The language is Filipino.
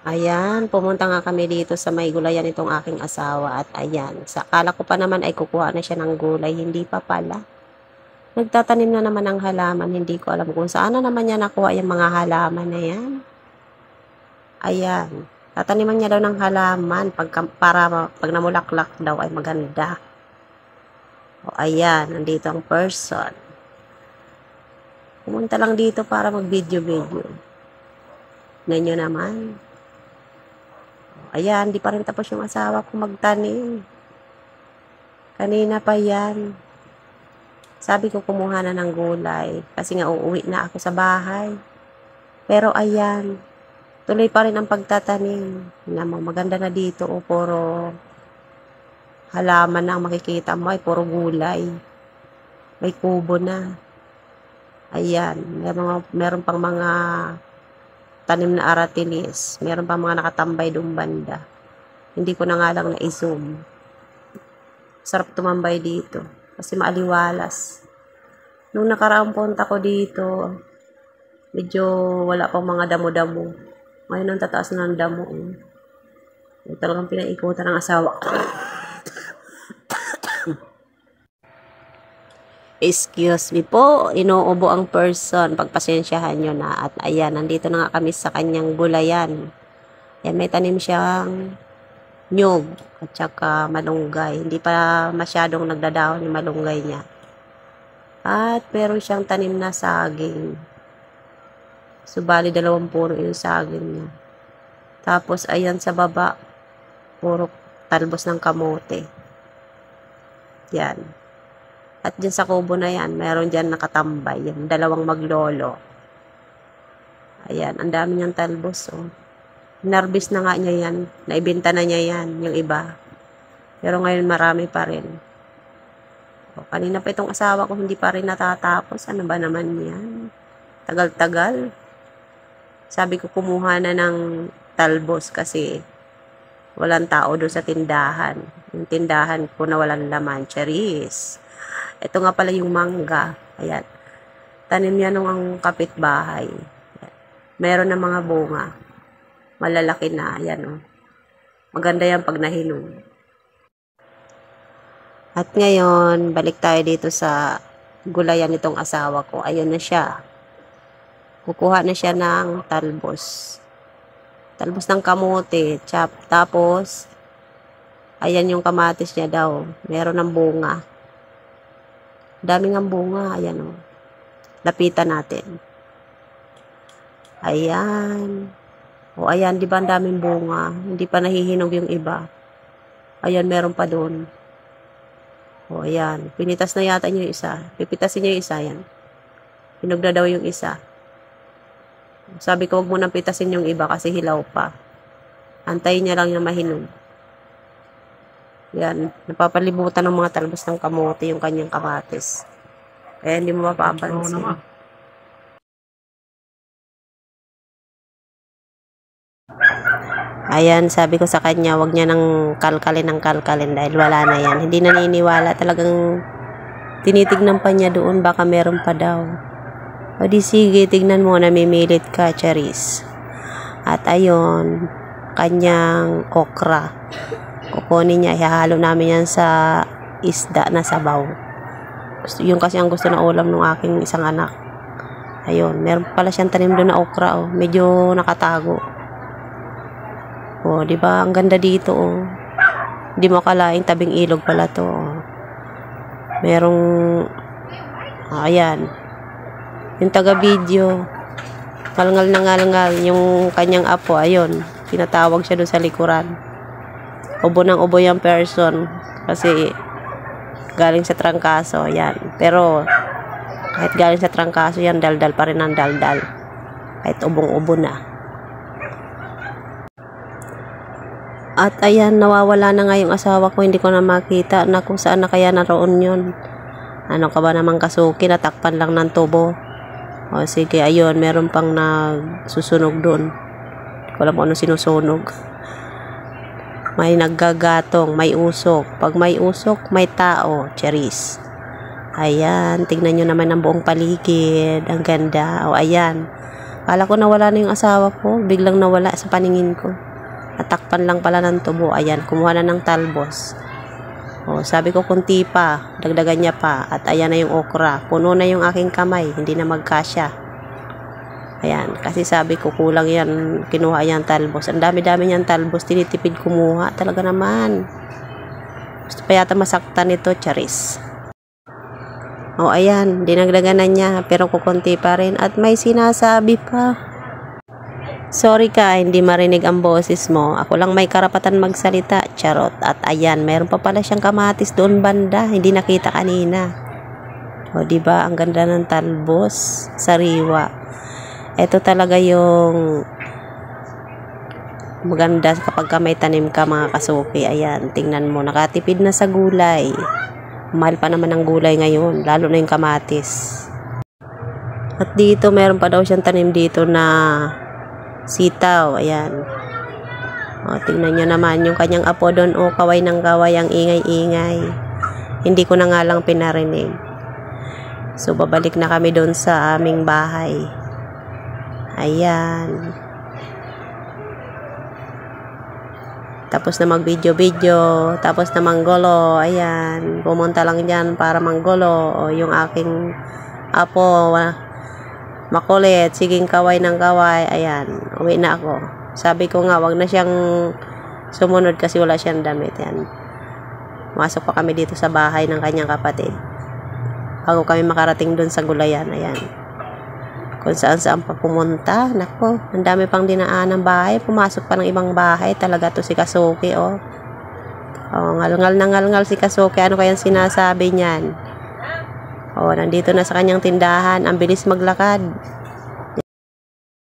Ayan, pumunta nga kami dito sa may gulayan itong aking asawa at ayan, sa akala ko pa naman ay kukuha na siya ng gulay, hindi pa pala. Nagtatanim na naman ng halaman, hindi ko alam kung saan na naman niya nakuha yung mga halaman na yan. Ayan, tataniman niya daw ng halaman para pag namulaklak daw ay maganda. O ayan, nandito ang person. Pumunta lang dito para mag-video-video. Ganyan naman. Ayan, di pa rin tapos yung asawa ko magtanim. Kanina pa yan. Sabi ko kumuha na ng gulay kasi nga uuwi na ako sa bahay. Pero ayan, tuloy pa rin ang pagtatanim. Namang maganda na dito, puro halaman na ang makikita mo ay puro gulay. May kubo na. Ayan, meron pang mga tanim na aratilis. Meron pa mga nakatambay doong banda. Hindi ko na nga lang na-zoom. Sarap tumambay dito. Kasi maaliwalas. Nung nakaraang punta ko dito, medyo wala pang mga damo-damo. Ngayon ang tataas na ng damo. Talagang pinaikutan ng asawa ko. Excuse me po, inuubo ang person. Pagpasensyahan nyo na. At ayan, nandito na nga kami sa kanyang gulayan. Ayan, may tanim siyang nyug at saka malunggay. Hindi pa masyadong nagdadahon yung malunggay niya. At pero siyang tanim na saging. Subali 2 puno yung saging niya. Tapos ayan sa baba, puro talbos ng kamote. Yan. At dyan sa kubo na yan, meron dyan nakatambay. Yung 2 maglolo. Ayan, ang dami niyang talbos. Narbis na nga niya yan. Naibenta na niya yan, yung iba. Pero ngayon marami pa rin. Kanina pa itong asawa ko, hindi pa rin natatapos. Ano ba naman yan? Tagal-tagal. Sabi ko kumuha na ng talbos kasi walang tao doon sa tindahan. Yung tindahan ko na walang laman. Charis. Ito nga pala yung mangga. Ayan. Tanim yan ng kapitbahay. Ayan. Meron na mga bunga. Malalaki na. Ayan, maganda yan pag nahinog. At ngayon, balik tayo dito sa gulayan nitong asawa ko. Ayun na siya. Kukuha na siya ng talbos. Talbos ng kamote. Tapos, ayan yung kamatis niya daw. Meron ng bunga. Daming ang bunga. Ayan, lapitan natin. Ayan. Ayan, di ba ang daming bunga? Hindi pa nahihinog yung iba. Ayan, meron pa doon. Ayan. Pinitas na yata niyo yung isa. Pipitasin niyo yung isa, yan. Hinog na daw yung isa. Sabi ko, huwag mo nang pitasin yung iba kasi hilaw pa. Antayin niya lang yung mahinog. Yan, napapalibutan ng mga talbos ng kamote yung kanyang kamatis. Kaya hindi mo mapapansin. Ayan, sabi ko sa kanya, wag niya nang kalkalin dahil wala na yan. Hindi naniniwala, talagang tinitignan pa niya doon, baka meron pa daw. O di sige, tignan mo, namimilit ka, Charis. At ayun, kanyang okra. Kukunin niya, ihahalo namin yan sa isda na sabaw. Yung kasi ang gusto na ulam ng aking isang anak. Ayun, meron pala siyang tanim doon na okra, medyo nakatago. Di ba? Ang ganda dito, Hindi mo akalaing tabing ilog pala to, Merong ayan. Yung taga-video, ngalngal na ngalngal yung kanyang apo, ayun. Tinatawag siya doon sa likuran. Ubo ng ubo yung person kasi galing sa trangkaso, yan. Pero kahit galing sa trangkaso yan, daldal pa rin ang daldal. Kahit ubong-ubo na. At ayan, nawawala na nga yung asawa ko, hindi ko na makita na kung saan na kaya naroon yun. Ano ka ba naman kasuki, natakpan lang ng tubo. Sige, ayun, meron pang nagsusunog doon. Hindi ko alam kung ano sinusunog. May naggagatong, may usok. Pag may usok, may tao. Charis. Ayan, tignan nyo naman ang buong paligid. Ang ganda. Ayan. Kala ko nawala na yung asawa ko. Biglang nawala sa paningin ko. Natakpan lang pala ng tubo. Ayan, kumuha na ng talbos. O, sabi ko kunti pa. Dagdagan niya pa. At ayan na yung okra. Puno na yung aking kamay. Hindi na magkasya. Ayan, kasi sabi ko kulang yan. Kinuha yan talbos. Ang dami-dami niyan talbos. Tinitipid kumuha. Talaga naman. Gusto pa yata masaktan ito, charis. O, ayan, dinagdagan na niya, pero kukunti pa rin. At may sinasabi pa. Sorry ka, hindi marinig ang boses mo. Ako lang may karapatan magsalita, charot. At ayan, meron pa pala siyang kamatis doon banda. Hindi nakita kanina. O, diba, ang ganda ng talbos, sariwa. Ito talaga yung maganda kapag may tanim ka, mga kasuki. Ayan, tingnan mo, nakatipid na sa gulay. Mahal pa naman ang gulay ngayon, lalo na yung kamatis. At dito, meron pa daw siyang tanim dito na sitaw. Ayan. O, tingnan nyo naman yung kanyang apo doon. O, kaway ng kaway, ang ingay-ingay. Hindi ko na nga lang pinarinig. So, babalik na kami doon sa aming bahay. Ayan. Tapos na mag-video-video, tapos na manggolo, ayan, pumunta lang dyan para manggolo, o yung aking apo, makulit, siging kaway ng kaway, ayan, uwi na ako. Sabi ko nga, wag na siyang sumunod kasi wala siyang damit, yan. Masok pa kami dito sa bahay ng kanyang kapatid. Bago kami makarating dun sa gulayan, ayan. Kung saan-saan pa pumunta. Nako, ang dami pang dinaan ng bahay. Pumasok pa ng ibang bahay. Talaga to si Kasuki, oh. Oh, ngalngal na ngalngal si Kasuki. Ano kayang sinasabi niyan? Oh, nandito na sa kanyang tindahan. Ang bilis maglakad.